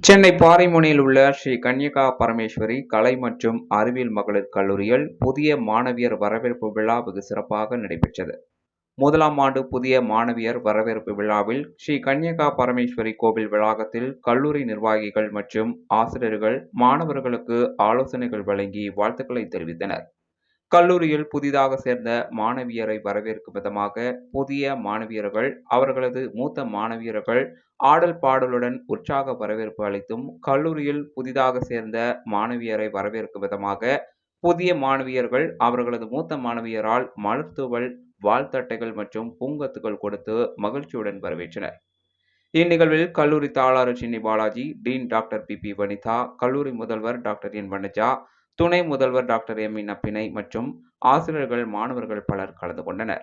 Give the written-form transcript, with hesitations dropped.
சென்னை பாரிமுனையில் உள்ள ஸ்ரீ கன்யகா பரமேஸ்வரி கலை மற்றும் அறிவியல் மகளிர் கல்லூரியில் புதிய மாணவியர் வரவேற்பு விழா வெகு சிறப்பாக நடைபெற்றது. முதலாம் ஆண்டு புதிய மாணவியர் வரவேற்பு விழாவில் ஸ்ரீ கன்யகா பரமேஸ்வரி கோவில் வளாகத்தில் கல்லூரி நிர்வாகிகள் மற்றும் ஆசிரியர்கள் மாணவர்களுக்கு ஆலோசனைகள் வழங்கி வாழ்த்துக்களை தெரிவித்தனர். கல்லூரியில் புதிதாக சேர்ந்த மாணவியரை வரவேற்கும் விதமாக புதிய மாணவியர்கள் அவர்களது மூத்த மாணவியர்கள் ஆடல் பாடலுடன் உற்சாக வரவேற்பு அளித்தும், கல்லூரியில் புதிதாக சேர்ந்த மாணவியரை வரவேற்கும் விதமாக புதிய மாணவியர்கள் அவர்களது மூத்த மாணவியரால் மலர்தூவல், வாழ்த்தட்டைகள் மற்றும் பூங்கொத்துகள் கொடுத்து மகிழ்ச்சியுடன் வரவேற்றனர். இந்நிகழ்வில் கல்லூரி தாளாளர் Chinni Balaji, dean doctor B Vanitha, கல்லூரி முதல்வர் டாக்டர் என் வனஜா, துணை முதல்வர் டாக்டர் எம் நப்பினை மற்றும் ஆசிரியர்கள், மாணவர்கள் பலர் கலந்து கொண்டனர்.